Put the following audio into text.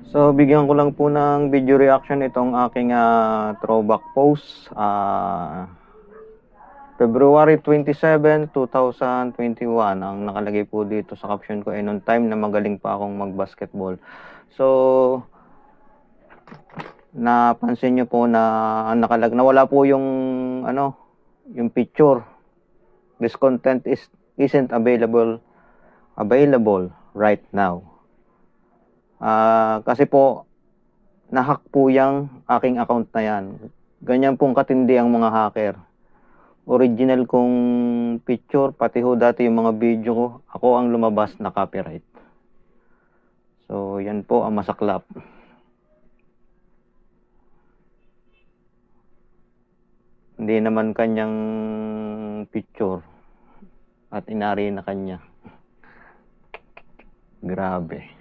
So, bigyan ko lang po ng video reaction itong aking throwback post. February 27, 2021. Ang nakalagay po dito sa caption ko ay noong time na magaling pa akong mag-basketball. So, napansin nyo po na nawala po yung yung picture. This content isn't available right now. Kasi po nahack po yung aking account na yan. Ganyan pong katindi ang mga hacker. Original kong picture, pati ho dati yung mga video ko, ako ang lumabas na copyright. So, yan po ang masaklap. Hindi naman kanyang picture at inari na kanya. Grabe.